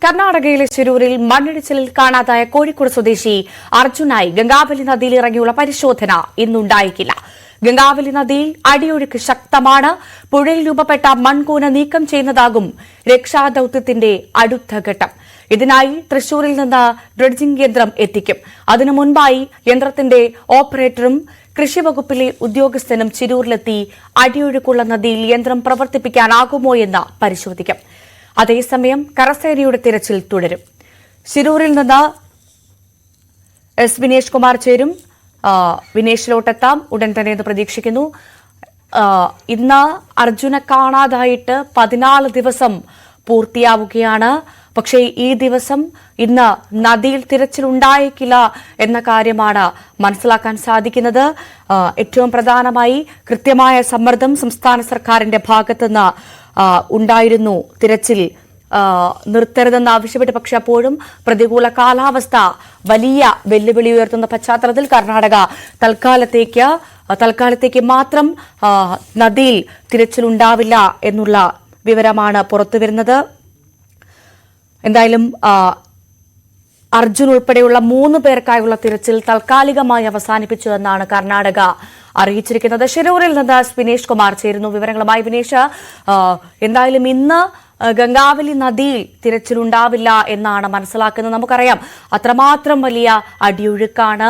കർണാടകയിലെ ശിരൂരിൽ മണ്ണിടിച്ചിലിൽ കാണാതായ കോഴിക്കോട് സ്വദേശി അർജുനായി ഗംഗാവലി നദിയിൽ ഇറങ്ങിയുള്ള പരിശോധന ഇന്നുണ്ടായിക്കില്ല. ഗംഗാവലി നദിയിൽ അടിയൊഴുക്ക് ശക്തമാണ്. പുഴയിൽ രൂപപ്പെട്ട മൺകൂന നീക്കം ചെയ്യുന്നതാകും രക്ഷാദൌത്യത്തിന്റെ അടുത്ത ഘട്ടം. ഇതിനായി തൃശൂരിൽ നിന്ന് ഡ്രഡ്ജിംഗ് യന്ത്രം എത്തിക്കും. അതിനു മുൻപായി യന്ത്രത്തിന്റെ ഓപ്പറേറ്ററും കൃഷിവകുപ്പിലെ ഉദ്യോഗസ്ഥനും ചിരൂരിലെത്തി അടിയൊഴുക്കുള്ള നദിയിൽ യന്ത്രം പ്രവർത്തിപ്പിക്കാനാകുമോ എന്ന് പരിശോധിക്കും. അതേസമയം കരസേനയുടെ തിരച്ചിൽ തുടരും. ശിരൂരിൽ നിന്ന് എസ് വിനേഷ് കുമാർ ചേരും. വിനേഷിലോട്ടെത്താം ഉടൻ തന്നെ എന്ന് പ്രതീക്ഷിക്കുന്നു. ഇന്ന് അർജുനെ കാണാതായിട്ട് 14 ദിവസം പൂർത്തിയാവുകയാണ്. പക്ഷേ ഈ ദിവസം ഇന്ന് നദിയിൽ തിരച്ചിലുണ്ടായേക്കില്ല എന്ന കാര്യമാണ് മനസ്സിലാക്കാൻ സാധിക്കുന്നത്. ഏറ്റവും പ്രധാനമായി കൃത്യമായ സമ്മർദ്ദം സംസ്ഥാന സർക്കാരിന്റെ ഭാഗത്തുനിന്ന് ഉണ്ടായിരുന്നു. തിരച്ചിൽ നിർത്തരുതെന്ന് ആവശ്യപ്പെട്ട്, പക്ഷെ അപ്പോഴും പ്രതികൂല കാലാവസ്ഥ വലിയ വെല്ലുവിളി ഉയർത്തുന്ന പശ്ചാത്തലത്തിൽ കർണാടക തൽക്കാലത്തേക്ക് മാത്രം നദിയിൽ തിരച്ചിലുണ്ടാവില്ല എന്നുള്ള വിവരമാണ് പുറത്തുവരുന്നത്. എന്തായാലും അർജുൻ ഉൾപ്പെടെയുള്ള 3 പേർക്കായുള്ള തിരച്ചിൽ താൽക്കാലികമായി അവസാനിപ്പിച്ചു എന്നാണ് കർണാടക അറിയിച്ചിരിക്കുന്നത്. ശിരൂരിൽ നിന്ന് വിനേഷ് കുമാർ ചേരുന്നു വിവരങ്ങളുമായി. വിനേഷ്, എന്തായാലും ഇന്ന് ഗംഗാവലി നദിയിൽ തിരച്ചിലുണ്ടാവില്ല എന്നാണ് മനസ്സിലാക്കുന്നത്. നമുക്കറിയാം അത്രമാത്രം വലിയ അടിയൊഴുക്കാണ്,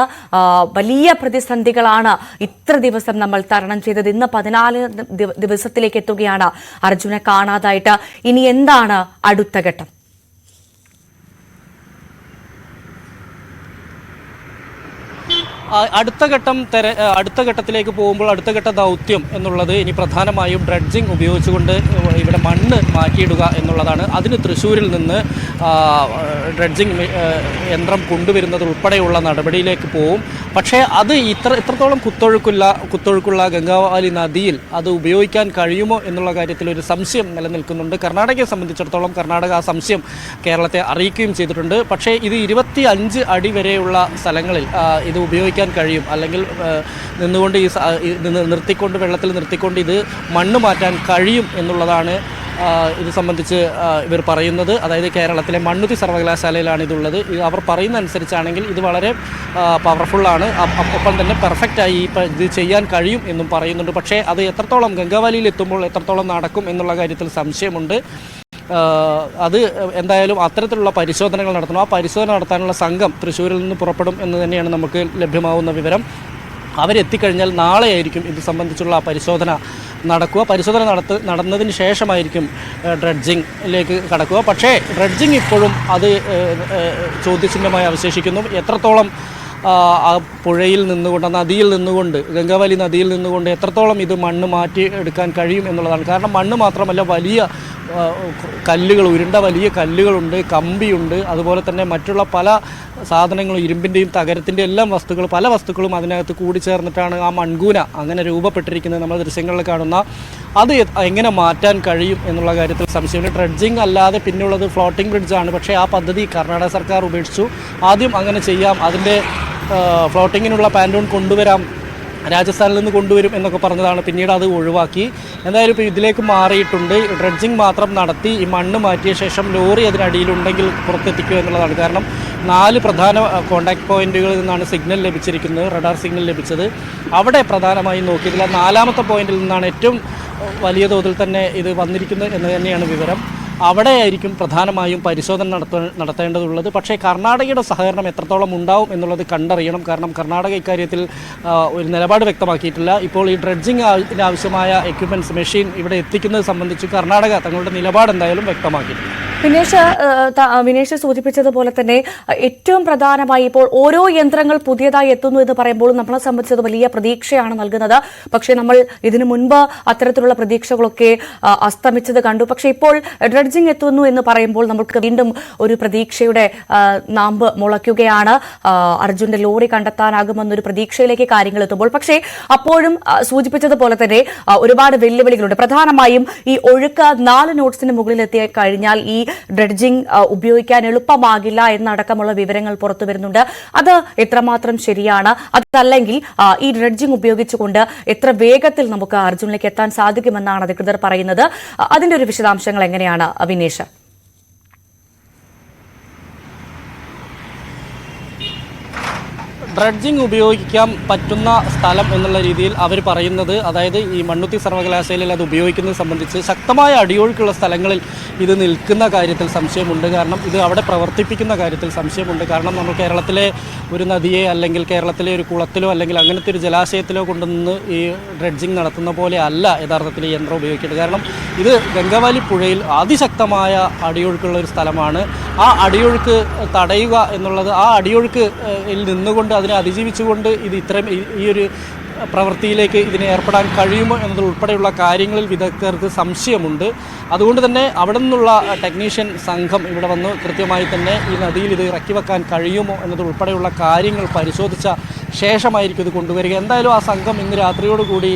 വലിയ പ്രതിസന്ധികളാണ് ഇത്ര ദിവസം നമ്മൾ തരണം ചെയ്തത്. ഇന്ന് 14 ദിവസത്തിലേക്ക് എത്തുകയാണ് അർജുനെ കാണാതായിട്ട്. ഇനി എന്താണ് അടുത്ത ഘട്ടം? അടുത്ത ഘട്ടത്തിലേക്ക് പോകുമ്പോൾ അടുത്ത ഘട്ട ദൗത്യം എന്നുള്ളത് ഇനി പ്രധാനമായും ഡ്രഡ്ജിംഗ് ഉപയോഗിച്ചുകൊണ്ട് ഇവിടെ മണ്ണ് മാറ്റിയിടുക എന്നുള്ളതാണ്. അതിന് തൃശ്ശൂരിൽ നിന്ന് ഡ്രഡ്ജിംഗ് യന്ത്രം കൊണ്ടുവരുന്നത് ഉൾപ്പെടെയുള്ള നടപടിയിലേക്ക് പോവും. പക്ഷേ അത് ഇത്രത്തോളം കുത്തൊഴുക്കുള്ള ഗംഗാവലി നദിയിൽ അത് ഉപയോഗിക്കാൻ കഴിയുമോ എന്നുള്ള കാര്യത്തിൽ ഒരു സംശയം നിലനിൽക്കുന്നുണ്ട്. കർണാടകയെ സംബന്ധിച്ചിടത്തോളം കർണാടക ആ സംശയം കേരളത്തെ അറിയിക്കുകയും ചെയ്തിട്ടുണ്ട്. പക്ഷേ ഇത് 25 അടി വരെയുള്ള സ്ഥലങ്ങളിൽ ഇത് ഉപയോഗിക്കാൻ കഴിയും, അല്ലെങ്കിൽ നിന്നുകൊണ്ട് നിർത്തിക്കൊണ്ട് വെള്ളത്തിൽ നിർത്തിക്കൊണ്ട് ഇത് മണ്ണ് മാറ്റാൻ കഴിയും എന്നുള്ളതാണ് ഇത് സംബന്ധിച്ച് ഇവർ പറയുന്നത്. അതായത് കേരളത്തിലെ മണ്ണുത്തി സർവകലാശാലയിലാണ് ഇതുള്ളത്. അവർ പറയുന്ന അനുസരിച്ചാണെങ്കിൽ ഇത് വളരെ പവർഫുള്ളാണ്, ഒപ്പം തന്നെ പെർഫെക്റ്റായി ഇത് ചെയ്യാൻ കഴിയും എന്നും പറയുന്നുണ്ട്. പക്ഷേ അത് എത്രത്തോളം ഗംഗാവലിയിൽ എത്തുമ്പോൾ എത്രത്തോളം നടക്കും എന്നുള്ള കാര്യത്തിൽ സംശയമുണ്ട്. അത് എന്തായാലും അത്തരത്തിലുള്ള പരിശോധനകൾ നടത്തണം. ആ പരിശോധന നടത്താനുള്ള സംഘം തൃശ്ശൂരിൽ നിന്ന് പുറപ്പെടും എന്ന് തന്നെയാണ് നമുക്ക് ലഭ്യമാവുന്ന വിവരം. അവരെത്തിക്കഴിഞ്ഞാൽ നാളെയായിരിക്കും ഇത് സംബന്ധിച്ചുള്ള പരിശോധന നടക്കുക. പരിശോധന നടന്നതിന് ശേഷമായിരിക്കും ഡ്രഡ്ജിങ്ങിലേക്ക് കടക്കുക. പക്ഷേ ഡ്രഡ്ജിങ് ഇപ്പോഴും അത് ചോദ്യചിഹ്നമായി അവശേഷിക്കുന്നു. എത്രത്തോളം ആ പുഴയിൽ നിന്നുകൊണ്ട്, നദിയിൽ നിന്നുകൊണ്ട്, ഗംഗാവലി നദിയിൽ നിന്നുകൊണ്ട് എത്രത്തോളം ഇത് മണ്ണ് മാറ്റി എടുക്കാൻ കഴിയും എന്നുള്ളതാണ്. കാരണം മണ്ണ് മാത്രമല്ല, വലിയ കല്ലുകൾ, ഉരുണ്ട വലിയ കല്ലുകളുണ്ട്, കമ്പിയുണ്ട്, അതുപോലെ തന്നെ മറ്റുള്ള പല സാധനങ്ങളും, ഇരുമ്പിൻ്റെയും തകരത്തിൻ്റെ എല്ലാം പല വസ്തുക്കളും അതിനകത്ത് കൂടിച്ചേർന്നിട്ടാണ് ആ മൺകൂന അങ്ങനെ രൂപപ്പെട്ടിരിക്കുന്നത്. നമ്മൾ ദൃശ്യങ്ങളിൽ കാണുന്ന അത് എങ്ങനെ മാറ്റാൻ കഴിയും എന്നുള്ള കാര്യത്തിൽ സംശയമില്ല. ഡ്രഡ്ജിങ് അല്ലാതെ പിന്നുള്ളത് ഫ്ലോട്ടിംഗ് ബ്രിഡ്ജാണ്. പക്ഷേ ആ പദ്ധതി കർണാടക സർക്കാർ ഉപേക്ഷിച്ചു. ആദ്യം അങ്ങനെ ചെയ്യാം, അതിൻ്റെ ഫ്ലോട്ടിങ്ങിനുള്ള പാൻഡൂൺ കൊണ്ടുവരാം, രാജസ്ഥാനിൽ നിന്ന് കൊണ്ടുവരും എന്നൊക്കെ പറഞ്ഞതാണ്. പിന്നീട് അത് ഒഴിവാക്കി. എന്തായാലും ഇപ്പോൾ ഇതിലേക്ക് മാറിയിട്ടുണ്ട്. ഡ്രഡ്ജിങ് മാത്രം നടത്തി ഈ മണ്ണ് മാറ്റിയ ശേഷം ലോറി അതിനടിയിലുണ്ടെങ്കിൽ പുറത്തെത്തിക്കുക എന്നുള്ളതാണ്. കാരണം 4 പ്രധാന കോൺടാക്ട് പോയിന്റുകളിൽ നിന്നാണ് സിഗ്നൽ ലഭിച്ചിരിക്കുന്നത്, റഡാർ സിഗ്നൽ ലഭിച്ചത്. അവിടെ പ്രധാനമായും നോക്കിയിട്ടില്ല. 4ാമത്തെ പോയിന്റിൽ നിന്നാണ് ഏറ്റവും വലിയ തോതിൽ തന്നെ ഇത് വന്നിരിക്കുന്നത് എന്ന് തന്നെയാണ് വിവരം. അവിടെയായിരിക്കും പ്രധാനമായും പരിശോധന നടത്തേണ്ടതുള്ളത്. പക്ഷേ കർണാടകയുടെ സഹകരണം എത്രത്തോളം ഉണ്ടാവും എന്നുള്ളത് കണ്ടറിയണം. കാരണം കർണാടക ഇക്കാര്യത്തിൽ ഒരു നിലപാട് വ്യക്തമാക്കിയിട്ടില്ല. ഇപ്പോൾ ഈ ഡ്രഡ്ജിങ്ങിന് ആവശ്യമായ എക്യുപ്മെൻറ്റ്സ്, മെഷീൻ ഇവിടെ എത്തിക്കുന്നത് സംബന്ധിച്ച് കർണാടക തങ്ങളുടെ നിലപാട് എന്തായാലും വ്യക്തമാക്കിയിട്ടില്ല. വിനേഷ് സൂചിപ്പിച്ചതുപോലെ തന്നെ ഏറ്റവും പ്രധാനമായി ഇപ്പോൾ ഓരോ യന്ത്രങ്ങൾ പുതിയതായി എത്തുന്നു എന്ന് പറയുമ്പോൾ നമ്മളെ സംബന്ധിച്ചത് വലിയ പ്രതീക്ഷയാണ് നൽകുന്നത്. പക്ഷേ നമ്മൾ ഇതിനു മുൻപ് അത്തരത്തിലുള്ള പ്രതീക്ഷകളൊക്കെ അസ്തമിച്ചത് കണ്ടു. പക്ഷേ ഇപ്പോൾ ഡ്രഡ്ജിംഗ് എത്തുന്നു എന്ന് പറയുമ്പോൾ നമുക്ക് വീണ്ടും ഒരു പ്രതീക്ഷയുടെ നാമ്പ് മുളയ്ക്കുകയാണ്. അർജുന്റെ ലോറി കണ്ടെത്താനാകുമെന്നൊരു പ്രതീക്ഷയിലേക്ക് കാര്യങ്ങൾ എത്തുമ്പോൾ, പക്ഷേ അപ്പോഴും സൂചിപ്പിച്ചതുപോലെ തന്നെ ഒരുപാട് വെല്ലുവിളികളുണ്ട്. പ്രധാനമായും ഈ ഒഴുക്ക് 4 നോട്ട്സിന് മുകളിൽ എത്തി കഴിഞ്ഞാൽ ഈ ഡ്രഡ്ജിംഗ് ഉപയോഗിക്കാൻ എളുപ്പമാകില്ല എന്നടക്കമുള്ള വിവരങ്ങൾ പുറത്തു വരുന്നുണ്ട്. അത് എത്രമാത്രം ശരിയാണ്? അതല്ലെങ്കിൽ ഈ ഡ്രഡ്ജിംഗ് ഉപയോഗിച്ചുകൊണ്ട് എത്ര വേഗത്തിൽ നമുക്ക് അർജുനിലേക്ക് എത്താൻ സാധിക്കുമെന്നാണ് അധികൃതർ പറയുന്നത്? അതിന്റെ ഒരു വിശദാംശങ്ങൾ എങ്ങനെയാണ് വിനേഷ്? ഡ്രഡ്ജിങ് ഉപയോഗിക്കാൻ പറ്റുന്ന സ്ഥലം എന്നുള്ള രീതിയിൽ അവർ പറയുന്നത്, അതായത് ഈ മണ്ണുത്തി സർവകലാശാലയിൽ അത് ഉപയോഗിക്കുന്നത് സംബന്ധിച്ച് ശക്തമായ അടിയൊഴുക്കുള്ള സ്ഥലങ്ങളിൽ ഇത് നിൽക്കുന്ന കാര്യത്തിൽ സംശയമുണ്ട്. കാരണം ഇത് അവിടെ പ്രവർത്തിപ്പിക്കുന്ന കാര്യത്തിൽ സംശയമുണ്ട്. കാരണം നമ്മൾ കേരളത്തിലെ ഒരു നദിയെ അല്ലെങ്കിൽ കേരളത്തിലെ ഒരു കുളത്തിലോ അല്ലെങ്കിൽ അങ്ങനത്തെ ഒരു ജലാശയത്തിലോ കൊണ്ടുവന്ന് ഈ ഡ്രഡ്ജിങ് നടത്തുന്ന പോലെ അല്ല യഥാർത്ഥത്തിൽ ഈ യന്ത്രം ഉപയോഗിക്കേണ്ടത്. കാരണം ഇത് ഗംഗാവാലി പുഴയിൽ അതിശക്തമായ അടിയൊഴുക്കുള്ള ഒരു സ്ഥലമാണ്. ആ അടിയൊഴുക്ക് തടയുക എന്നുള്ളത്, ആ അടിയൊഴുക്ക് നിന്നുകൊണ്ട് അതിനെ അതിജീവിച്ചുകൊണ്ട് ഇത് ഇത്തരം ഈ ഒരു പ്രവൃത്തിയിലേക്ക് ഇതിനെ ഏർപ്പെടാൻ കഴിയുമോ എന്നതുൾപ്പെടെയുള്ള കാര്യങ്ങളിൽ വിദഗ്ധർക്ക് സംശയമുണ്ട്. അതുകൊണ്ട് തന്നെ അവിടെ നിന്നുള്ള ടെക്നീഷ്യൻ സംഘം ഇവിടെ വന്ന് കൃത്യമായി തന്നെ ഈ നദിയിൽ ഇത് ഇറക്കി വെക്കാൻ കഴിയുമോ എന്നതുൾപ്പെടെയുള്ള കാര്യങ്ങൾ പരിശോധിച്ച ശേഷമായിരിക്കും ഇത് കൊണ്ടുവരിക. എന്തായാലും ആ സംഘം ഇന്ന് രാത്രിയോടുകൂടി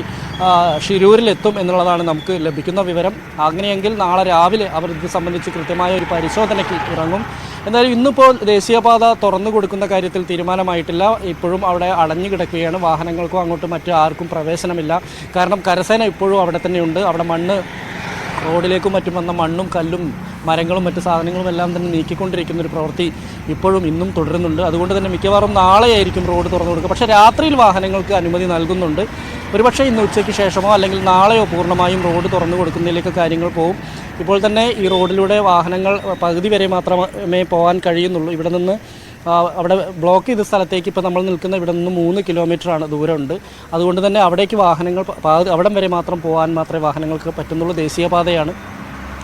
ഷിരൂരിലെത്തും എന്നുള്ളതാണ് നമുക്ക് ലഭിക്കുന്ന വിവരം. അങ്ങനെയെങ്കിൽ നാളെ രാവിലെ അവർ ഇത് സംബന്ധിച്ച് കൃത്യമായ ഒരു പരിശോധനയ്ക്ക് ഇറങ്ങും. എന്തായാലും ഇന്നിപ്പോൾ ദേശീയപാത തുറന്നു കൊടുക്കുന്ന കാര്യത്തിൽ തീരുമാനമായിട്ടില്ല. ഇപ്പോഴും അവിടെ അടഞ്ഞു കിടക്കുകയാണ്. വാഹനങ്ങൾക്കോ അങ്ങോട്ട് മറ്റു ആർക്കും പ്രവേശനമില്ല. കാരണം കരസേന ഇപ്പോഴും അവിടെ തന്നെയുണ്ട്. അവിടെ മണ്ണ്, റോഡിലേക്കും മറ്റും വന്ന മണ്ണും കല്ലും മരങ്ങളും മറ്റു സാധനങ്ങളും എല്ലാം തന്നെ നീക്കിക്കൊണ്ടിരിക്കുന്ന ഒരു പ്രവൃത്തി ഇപ്പോഴും ഇന്നും തുടരുന്നുണ്ട്. അതുകൊണ്ട് തന്നെ മിക്കവാറും നാളെയായിരിക്കും റോഡ് തുറന്നു കൊടുക്കുക. പക്ഷേ രാത്രിയിൽ വാഹനങ്ങൾക്ക് അനുമതി നൽകുന്നുണ്ട്. ഒരുപക്ഷെ ഇന്ന് ഉച്ചയ്ക്ക് ശേഷമോ അല്ലെങ്കിൽ നാളെയോ പൂർണ്ണമായും റോഡ് തുറന്നു കൊടുക്കുന്നതിലേക്ക് കാര്യങ്ങൾ പോകും. ഇപ്പോൾ തന്നെ ഈ റോഡിലൂടെ വാഹനങ്ങൾ പകുതി വരെ മാത്രമേ പോകാൻ കഴിയുന്നുള്ളൂ. ഇവിടെ നിന്ന് അവിടെ ബ്ലോക്ക് ചെയ്ത സ്ഥലത്തേക്ക് ഇപ്പോൾ നമ്മൾ നിൽക്കുന്ന ഇവിടെ നിന്ന് 3 കിലോമീറ്ററാണ് ദൂരമുണ്ട്. അതുകൊണ്ട് തന്നെ അവിടേക്ക് വാഹനങ്ങൾ അവിടം വരെ മാത്രം പോകാൻ മാത്രമേ വാഹനങ്ങൾക്ക് പറ്റുന്നുള്ളൂ. ദേശീയപാതയാണ്,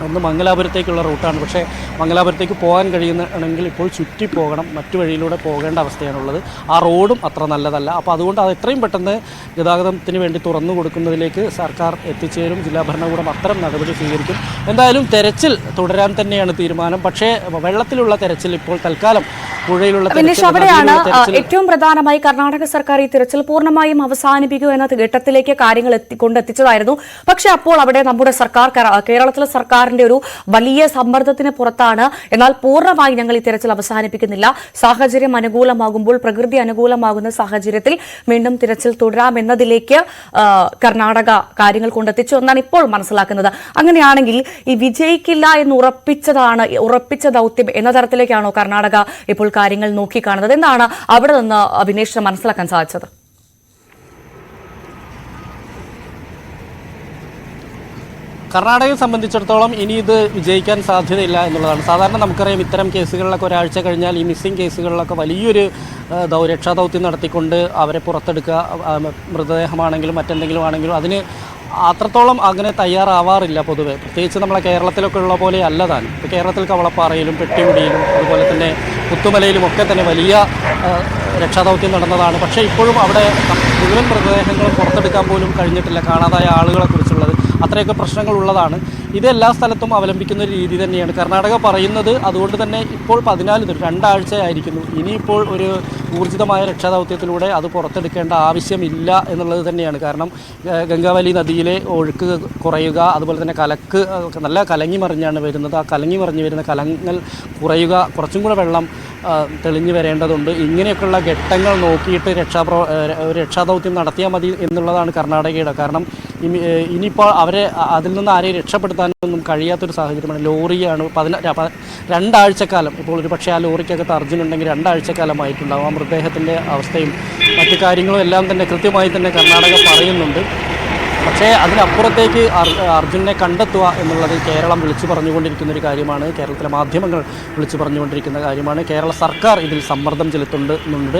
ഒന്ന് മംഗലാപുരത്തേക്കുള്ള റൂട്ടാണ്. പക്ഷേ മംഗലാപുരത്തേക്ക് പോകാൻ കഴിയുന്നതാണെങ്കിൽ ഇപ്പോൾ ചുറ്റി പോകണം, മറ്റു വഴിയിലൂടെ പോകേണ്ട അവസ്ഥയാണുള്ളത്. ആ റോഡും അത്ര നല്ലതല്ല. അപ്പോൾ അതുകൊണ്ട് അത് എത്രയും പെട്ടെന്ന് ഗതാഗതത്തിന് വേണ്ടി തുറന്നു കൊടുക്കുന്നതിലേക്ക് സർക്കാർ എത്തിച്ചേരും. ജില്ലാ ഭരണകൂടം അത്തരം നടപടി സ്വീകരിക്കും. എന്തായാലും തെരച്ചിൽ തുടരാൻ തന്നെയാണ് തീരുമാനം. പക്ഷേ വെള്ളത്തിലുള്ള തെരച്ചിൽ ഇപ്പോൾ തൽക്കാലം പുഴയിലുള്ള അവിടെയാണ് ഏറ്റവും പ്രധാനമായി കർണാടക സർക്കാർ ഈ തിരച്ചിൽ പൂർണ്ണമായും അവസാനിപ്പിക്കുക എന്ന ഘട്ടത്തിലേക്ക് കാര്യങ്ങൾ കൊണ്ടെത്തിച്ചതായിരുന്നു. പക്ഷെ അപ്പോൾ അവിടെ നമ്മുടെ സർക്കാർ, കേരളത്തിലെ സർക്കാരിന്റെ ഒരു വലിയ സമ്മർദ്ദത്തിന് പുറത്താണ്. എന്നാൽ പൂർണ്ണമായി ഞങ്ങൾ ഈ തിരച്ചിൽ അവസാനിപ്പിക്കുന്നില്ല, സാഹചര്യം അനുകൂലമാകുമ്പോൾ, പ്രകൃതി അനുകൂലമാകുന്ന സാഹചര്യത്തിൽ വീണ്ടും തിരച്ചിൽ തുടരാമെന്നതിലേക്ക് കർണാടക കാര്യങ്ങൾ കൊണ്ടെത്തിച്ചു എന്നാണ് ഇപ്പോൾ മനസ്സിലാക്കുന്നത്. അങ്ങനെയാണെങ്കിൽ ഈ വിജയിക്കില്ല എന്ന് ഉറപ്പിച്ച ദൌത്യം എന്ന തരത്തിലേക്കാണോ കർണാടക ഇപ്പോൾ കാര്യങ്ങൾ നോക്കിക്കാണുന്നത്? എന്താണ് അവിടെ നിന്ന് വിനേഷിന് മനസ്സിലാക്കാൻ സാധിച്ചത്? കർണാടകയെ സംബന്ധിച്ചിടത്തോളം ഇനി ഇത് വിജയിക്കാൻ സാധ്യതയില്ല എന്നുള്ളതാണ്. സാധാരണ നമുക്കറിയാം ഇത്തരം കേസുകളിലൊക്കെ ഒരാഴ്ച കഴിഞ്ഞാൽ ഈ മിസ്സിംഗ് കേസുകളിലൊക്കെ വലിയൊരു രക്ഷാദൗത്യം നടത്തിക്കൊണ്ട് അവരെ പുറത്തെടുക്കുക, മൃതദേഹമാണെങ്കിലും മറ്റെന്തെങ്കിലും ആണെങ്കിലും അതിന് അത്രത്തോളം അങ്ങനെ തയ്യാറാവാറില്ല പൊതുവെ. പ്രത്യേകിച്ച് നമ്മളെ കേരളത്തിലൊക്കെ ഉള്ള പോലെ അല്ല താൻ. ഇപ്പോൾ കേരളത്തിൽ കവളപ്പാറയിലും പെട്ടിമുടിയിലും അതുപോലെ തന്നെ പുത്തുമലയിലും ഒക്കെ തന്നെ വലിയ രക്ഷാദൗത്യം നടന്നതാണ്. പക്ഷേ ഇപ്പോഴും അവിടെ മുഴുവൻ മൃതദേഹങ്ങളും പുറത്തെടുക്കാൻ പോലും കഴിഞ്ഞിട്ടില്ല. കാണാതായ ആളുകളെക്കുറിച്ചുള്ളത് അത്രയൊക്കെ പ്രശ്നങ്ങൾ ഉള്ളതാണ്. ഇത് എല്ലാ സ്ഥലത്തും അവലംബിക്കുന്ന ഒരു രീതി തന്നെയാണ് കർണാടക പറയുന്നത്. അതുകൊണ്ട് തന്നെ ഇപ്പോൾ 14 ദിവസം 2 ആഴ്ചയായിരിക്കുന്നു. ഇനിയിപ്പോൾ ഒരു ഊർജിതമായ രക്ഷാദൗത്യത്തിലൂടെ അത് പുറത്തെടുക്കേണ്ട ആവശ്യമില്ല എന്നുള്ളത് തന്നെയാണ്. കാരണം ഗംഗാവലി നദിയിലെ ഒഴുക്ക് കുറയുക, അതുപോലെ തന്നെ നല്ല കലങ്ങി മറിഞ്ഞാണ് വരുന്നത്. ആ കലങ്ങി മറിഞ്ഞ് വരുന്ന കലങ്ങൾ കുറയുക, കുറച്ചും കൂടെ വെള്ളം തെളിഞ്ഞു വരേണ്ടതുണ്ട്. ഇങ്ങനെയൊക്കെയുള്ള ഘട്ടങ്ങൾ നോക്കിയിട്ട് രക്ഷാദൗത്യം നടത്തിയാൽ മതി എന്നുള്ളതാണ് കർണാടകയുടെ. കാരണം ഇനിയിപ്പോൾ അവരെ അതിൽ നിന്ന് ആരെയും രക്ഷപ്പെടുത്താനൊന്നും കഴിയാത്തൊരു സാഹചര്യമാണ്. ലോറിയാണ് 2 ആഴ്ചക്കാലം. ഇപ്പോൾ ഒരു പക്ഷേ ആ ലോറിക്കകത്ത് അർജുനുണ്ടെങ്കിൽ 2 ആഴ്ചക്കാലമായിട്ടുണ്ടാവും. ആ മൃതദേഹത്തിൻ്റെ അവസ്ഥയും മറ്റു കാര്യങ്ങളും എല്ലാം തന്നെ കൃത്യമായി തന്നെ കർണാടക പറയുന്നുണ്ട്. പക്ഷേ അതിനപ്പുറത്തേക്ക് അർജുനെ കണ്ടെത്തുക എന്നുള്ളത് കേരളം വിളിച്ചു പറഞ്ഞുകൊണ്ടിരിക്കുന്ന ഒരു കാര്യമാണ്. കേരളത്തിലെ മാധ്യമങ്ങൾ വിളിച്ചു പറഞ്ഞുകൊണ്ടിരിക്കുന്ന കാര്യമാണ്. കേരള സർക്കാർ ഇതിൽ സമ്മർദ്ദം ചെലുത്തുന്നുണ്ട്.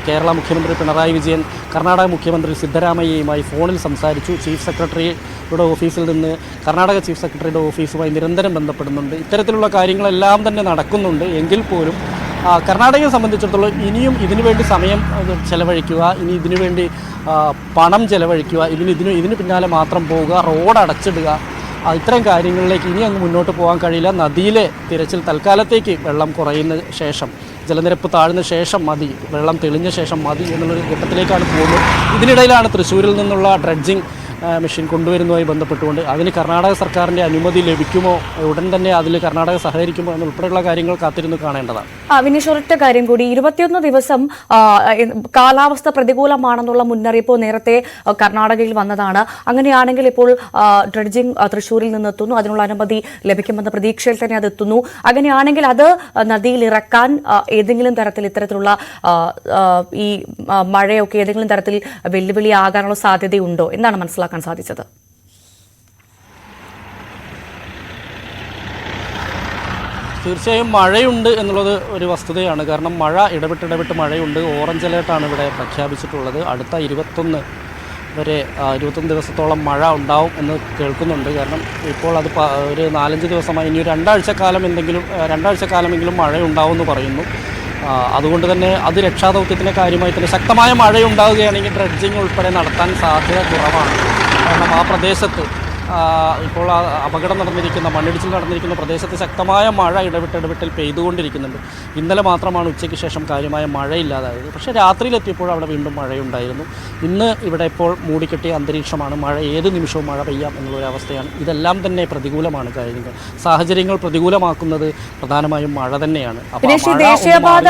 കേരള മുഖ്യമന്ത്രി പിണറായി വിജയൻ കർണാടക മുഖ്യമന്ത്രി സിദ്ധരാമയ്യയുമായി ഫോണിൽ സംസാരിച്ചു. ചീഫ് സെക്രട്ടറിയുടെ ഓഫീസിൽ നിന്ന് കർണാടക ചീഫ് സെക്രട്ടറിയുടെ ഓഫീസുമായി നിരന്തരം ബന്ധപ്പെടുന്നുണ്ട്. ഇത്തരത്തിലുള്ള കാര്യങ്ങളെല്ലാം തന്നെ നടക്കുന്നുണ്ട്. എങ്കിൽ പോലും കർണാടകയെ സംബന്ധിച്ചിടത്തോളം ഇനിയും ഇതിനുവേണ്ടി സമയം ചെലവഴിക്കുക, ഇനി ഇതിനുവേണ്ടി പണം ചെലവഴിക്കുക, ഇതിന് പിന്നാലെ മാത്രം പോവുക, റോഡ് അടച്ചിടുക, ഇത്തരം കാര്യങ്ങളിലേക്ക് ഇനി അങ്ങ് മുന്നോട്ട് പോകാൻ കഴിയില്ല. നദിയിലെ തിരച്ചിൽ തൽക്കാലത്തേക്ക് വെള്ളം കുറയുന്ന ശേഷം, ജലനിരപ്പ് താഴ്ന്ന ശേഷം മതി, വെള്ളം തെളിഞ്ഞ ശേഷം മതി എന്നുള്ളൊരു ഘട്ടത്തിലേക്കാണ് പോകുന്നത്. ഇതിനിടയിലാണ് തൃശ്ശൂരിൽ നിന്നുള്ള ഡ്രഡ്ജിങ് മെഷീൻ കൊണ്ടുവരുന്നതുമായി ബന്ധപ്പെട്ടുകൊണ്ട് അതിന് കർണാടക സർക്കാരിൻ്റെ അനുമതി ലഭിക്കുമോ, ഉടൻ തന്നെ അതിൽ കർണാടക സഹകരിക്കുമോ എന്നുൾപ്പെടെയുള്ള കാര്യങ്ങൾ കാത്തിരുന്ന് കാണേണ്ടതാണ്. വിനീഷ്, ഒരൊറ്റ കാര്യം കൂടി, 21 ദിവസം കാലാവസ്ഥ പ്രതികൂലമാണെന്നുള്ള മുന്നറിയിപ്പ് നേരത്തെ കർണാടകയിൽ വന്നതാണ്. അങ്ങനെയാണെങ്കിൽ ഇപ്പോൾ ഡ്രഡ്ജിംഗ് തൃശ്ശൂരിൽ നിന്നെത്തുന്നു, അതിനുള്ള അനുമതി ലഭിക്കുമെന്ന പ്രതീക്ഷയിൽ തന്നെ അത് എത്തുന്നു. അങ്ങനെയാണെങ്കിൽ അത് നദിയിൽ ഇറക്കാൻ ഏതെങ്കിലും തരത്തിൽ ഇത്തരത്തിലുള്ള ഈ മഴയൊക്കെ ഏതെങ്കിലും തരത്തിൽ വെല്ലുവിളിയാകാനുള്ള സാധ്യതയുണ്ടോ എന്നാണ് മനസ്സിലാക്കാൻ സാധിച്ചത്? തീർച്ചയായും മഴയുണ്ട് എന്നുള്ളത് ഒരു വസ്തുതയാണ്. കാരണം മഴ ഇടവിട്ട് മഴയുണ്ട്. ഓറഞ്ച് അലേർട്ടാണ് ഇവിടെ പ്രഖ്യാപിച്ചിട്ടുള്ളത്. അടുത്ത 21 ദിവസത്തോളം മഴ ഉണ്ടാവും എന്ന് കേൾക്കുന്നുണ്ട്. കാരണം ഇപ്പോൾ അത് ഒരു 4-5 ദിവസമായി, ഇനി ഒരു രണ്ടാഴ്ചക്കാലമെങ്കിലും മഴ ഉണ്ടാവും എന്ന് പറയുന്നു. അതുകൊണ്ട് തന്നെ അത് രക്ഷാദൗത്യത്തിൻ്റെ കാര്യമായി തന്നെ ശക്തമായ മഴയുണ്ടാവുകയാണെങ്കിൽ ഡ്രഡ്ജിങ് ഉൾപ്പെടെ നടത്താൻ സാധ്യത കുറവാണ്. കാരണം ആ പ്രദേശത്ത് ഇപ്പോൾ അപകടം നടന്നിരിക്കുന്ന, മണ്ണിടിച്ചിൽ നടന്നിരിക്കുന്ന പ്രദേശത്ത് ശക്തമായ മഴ ഇടവിട്ടിൽ പെയ്തുകൊണ്ടിരിക്കുന്നുണ്ട്. ഇന്നലെ മാത്രമാണ് ഉച്ചയ്ക്ക് ശേഷം കാര്യമായ മഴയില്ലാതായത്. പക്ഷേ രാത്രിയിലെത്തിയപ്പോൾ അവിടെ വീണ്ടും മഴയുണ്ടായിരുന്നു. ഇന്ന് ഇവിടെ ഇപ്പോൾ മൂടിക്കെട്ടിയ അന്തരീക്ഷമാണ്. മഴ ഏത് നിമിഷവും മഴ പെയ്യാം എന്നുള്ളൊരവസ്ഥയാണ്. ഇതെല്ലാം തന്നെ പ്രതികൂലമാണ്. സാഹചര്യങ്ങൾ പ്രതികൂലമാക്കുന്നത് പ്രധാനമായും മഴ തന്നെയാണ്. ദേശീയപാത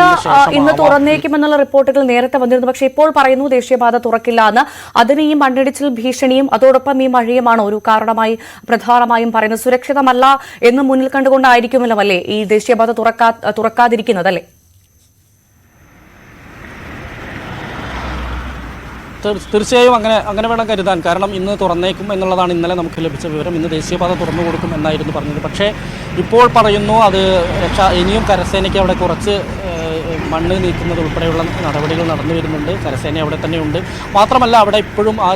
ഇന്ന് തുറന്നേക്കുമെന്നുള്ള റിപ്പോർട്ടുകൾ നേരത്തെ വന്നിരുന്നു. പക്ഷേ ഇപ്പോൾ പറയുന്നു ദേശീയപാത തുറക്കില്ല എന്ന്. അതിന് ഈ മണ്ണിടിച്ചിൽ ഭീഷണിയും അതോടൊപ്പം ഈ മഴയുമാണോ ഒരു പ്രധാനമായും പറയുന്നത്? സുരക്ഷിതമല്ല എന്ന് മുന്നിൽ കണ്ടുകൊണ്ടായിരിക്കുമല്ലോ അല്ലേ ഈ ദേശീയപാത തുറക്കാതിരിക്കുന്നത് അല്ലേ? തീർച്ചയായും അങ്ങനെ വേണം കരുതാൻ. കാരണം ഇന്ന് തുറന്നേക്കും എന്നുള്ളതാണ് ഇന്നലെ നമുക്ക് ലഭിച്ച വിവരം. ഇന്ന് ദേശീയപാത തുറന്നു കൊടുക്കും എന്നായിരുന്നു പറഞ്ഞത്. പക്ഷേ ഇപ്പോൾ പറയുന്നു അത് ഇനിയും കരസേനയ്ക്ക് അവിടെ കുറച്ച് മണ്ണ് നീക്കുന്നത് ഉൾപ്പെടെയുള്ള നടപടികൾ നടന്നു വരുന്നുണ്ട്. കരസേന അവിടെ തന്നെയുണ്ട്. മാത്രമല്ല അവിടെ ഇപ്പോഴും ആ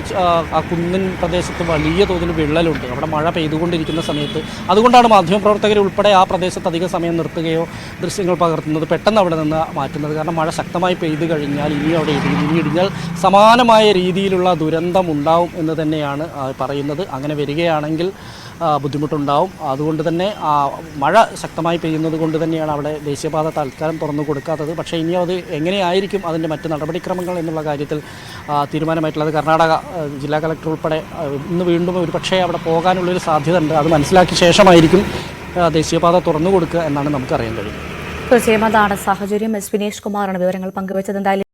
കുന്നിൻ പ്രദേശത്ത് വലിയ തോതിൽ വിള്ളലുണ്ട്. അവിടെ മഴ പെയ്തുകൊണ്ടിരിക്കുന്ന സമയത്ത് അതുകൊണ്ടാണ് മാധ്യമപ്രവർത്തകർ ഉൾപ്പെടെ ആ പ്രദേശത്ത് അധിക സമയം നിർത്തുകയോ ദൃശ്യങ്ങൾ പകർത്തുന്നത്, പെട്ടെന്ന് അവിടെ നിന്ന് മാറ്റുന്നത്. കാരണം മഴ ശക്തമായി പെയ്തു കഴിഞ്ഞാൽ ഇനി അവിടെ ഇടിഞ്ഞാൽ സമാനമായ രീതിയിലുള്ള ദുരന്തം ഉണ്ടാവും എന്ന് തന്നെയാണ് പറയുന്നത്. അങ്ങനെ വരികയാണെങ്കിൽ ബുദ്ധിമുട്ടുണ്ടാവും. അതുകൊണ്ട് തന്നെ മഴ ശക്തമായി പെയ്യുന്നത് കൊണ്ട് തന്നെയാണ് അവിടെ ദേശീയപാത തൽക്കാലം തുറന്നു കൊടുക്കാത്തത്. പക്ഷേ ഇനി അത് എങ്ങനെയായിരിക്കും അതിൻ്റെ മറ്റ് നടപടിക്രമങ്ങൾ എന്നുള്ള കാര്യത്തിൽ തീരുമാനമായിട്ടുള്ളത്. കർണാടക ജില്ലാ കളക്ടർ ഉൾപ്പെടെ ഇന്ന് വീണ്ടും ഒരു പക്ഷേ അവിടെ പോകാനുള്ളൊരു സാധ്യത ഉണ്ട്. അത് മനസ്സിലാക്കിയ ശേഷമായിരിക്കും ദേശീയപാത തുറന്നു കൊടുക്കുക എന്നാണ് നമുക്കറിയാൻ കഴിയുന്നത്. തീർച്ചയായും അതാണ് സാഹചര്യം. എസ് വിനേഷ് കുമാറാണ് വിവരങ്ങൾ പങ്കുവച്ചത്. എന്തായാലും